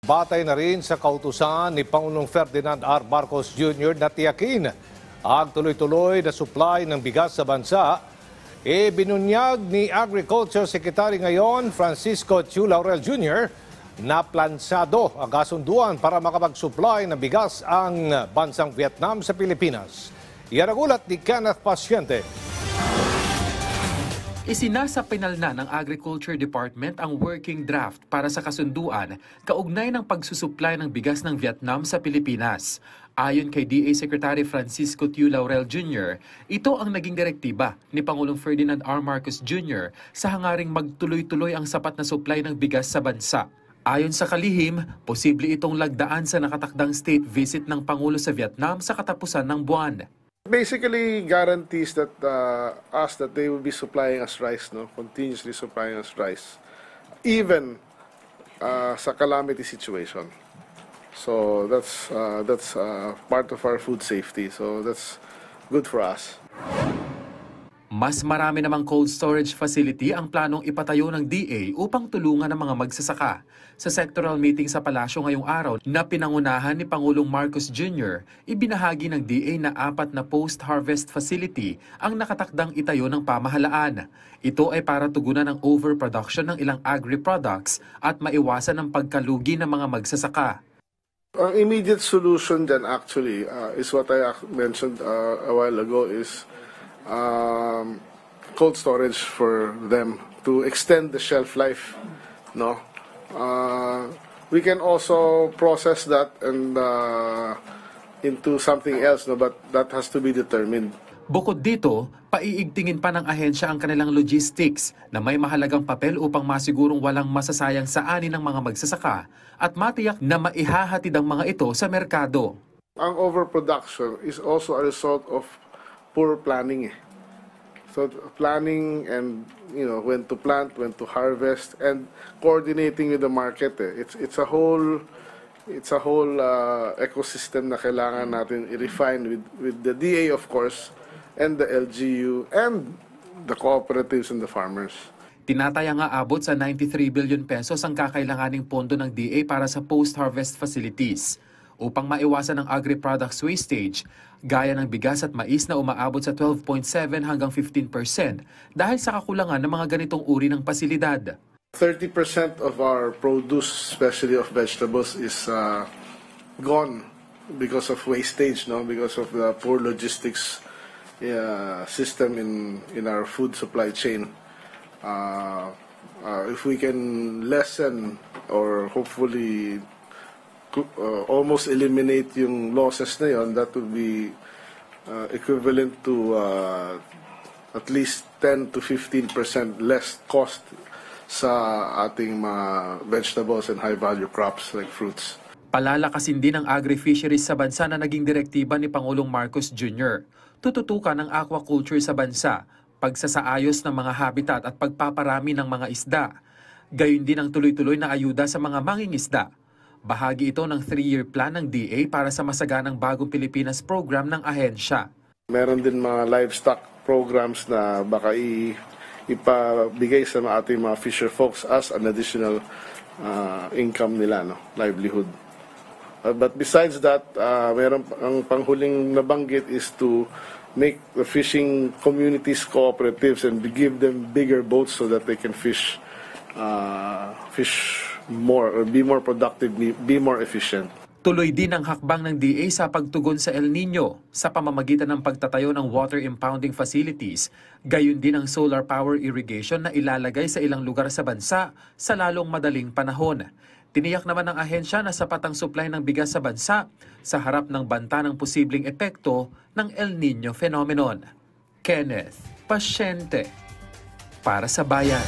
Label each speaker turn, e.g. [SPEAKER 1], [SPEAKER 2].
[SPEAKER 1] Batay na rin sa kautusan ni Pangulong Ferdinand R. Marcos Jr. na tiyakin ang tuloy-tuloy na supply ng bigas sa bansa, binunyag ni Agriculture Secretary ngayon Francisco Chu Laurel Jr. na plansado ang kasunduan para makapag-supply ng bigas ang bansang Vietnam sa Pilipinas. Yan ang ulat ni Kenneth Paciente.
[SPEAKER 2] Isinasapinal na ng Agriculture Department ang working draft para sa kasunduan kaugnay ng pagsusupply ng bigas ng Vietnam sa Pilipinas. Ayon kay DA Secretary Francisco Chu Laurel Jr., ito ang naging direktiba ni Pangulong Ferdinand R. Marcos Jr. sa hangaring magtuloy-tuloy ang sapat na supply ng bigas sa bansa. Ayon sa kalihim, posible itong lagdaan sa nakatakdang state visit ng Pangulo sa Vietnam sa katapusan ng buwan.
[SPEAKER 3] Basically guarantees that that they will be supplying us rice, continuously supplying us rice, even sa calamity situation. So that's part of our food safety. So that's good for us.
[SPEAKER 2] Mas marami namang cold storage facility ang planong ipatayo ng DA upang tulungan ang mga magsasaka. Sa sectoral meeting sa palasyo ngayong araw na pinangunahan ni Pangulong Marcos Jr., ibinahagi ng DA na 4 na post-harvest facility ang nakatakdang itayo ng pamahalaan. Ito ay para tugunan ang overproduction ng ilang agri-products at maiwasan ang pagkalugi ng mga magsasaka.
[SPEAKER 3] Ang immediate solution then actually is what I mentioned a while ago is cold storage for them to extend the shelf life. We can also process that and into something else, but that has to be determined.
[SPEAKER 2] Bukod dito, paiigtingin pa ng ahensya ang kanilang logistics na may mahalagang papel upang masigurong walang masasayang sa ani ng mga magsasaka at matiyak na maihahatid ang mga ito sa merkado.
[SPEAKER 3] Ang overproduction is also a result of poor planning. So planning and when to plant, when to harvest, and coordinating with the market. It's a whole ecosystem na kailangan natin i-refine with the DA of course, and the LGU and the cooperatives and the farmers.
[SPEAKER 2] Tinataya nga abot sa 93 billion pesos ang kakailanganing pondo ng DA para sa post-harvest facilities upang maiwasan ang agri-products wastage, gaya ng bigas at mais na umaabot sa 12.7 hanggang 15% dahil sa kakulangan ng mga ganitong uri ng pasilidad.
[SPEAKER 3] 30% of our produce, especially of vegetables, is gone because of wastage, because of the poor logistics system in our food supply chain. If we can lessen or hopefully almost eliminate yung losses na yon, that would be equivalent to at least 10 to 15% less cost sa ating mga vegetables and high-value crops like fruits.
[SPEAKER 2] Palalakasin din ang agri-fisheries sa bansa na naging direktiba ni Pangulong Marcos Jr. Tututukan ang aquaculture sa bansa, pagsasaayos ng mga habitat at pagpaparami ng mga isda. Gayon din ang tuloy-tuloy na ayuda sa mga mangingisda. Bahagi ito ng 3-year plan ng DA para sa masaganang Bagong Pilipinas program ng ahensya.
[SPEAKER 3] Meron din mga livestock programs na baka ipabigay sa ating mga fisher folks as an additional income nila, livelihood. But besides that, meron ang panghuling nabanggit is to make the fishing communities cooperatives and give them bigger boats so that they can fish more or be more productive, be more efficient.
[SPEAKER 2] Tuloy din ang hakbang ng DA sa pagtugon sa El Nino sa pamamagitan ng pagtatayo ng water impounding facilities, gayon din ang solar power irrigation na ilalagay sa ilang lugar sa bansa sa lalong madaling panahon. Tiniyak naman ng ahensya na sapat ang supply ng bigas sa bansa sa harap ng banta ng posibleng epekto ng El Nino phenomenon. Kenneth Paciente para sa Bayan.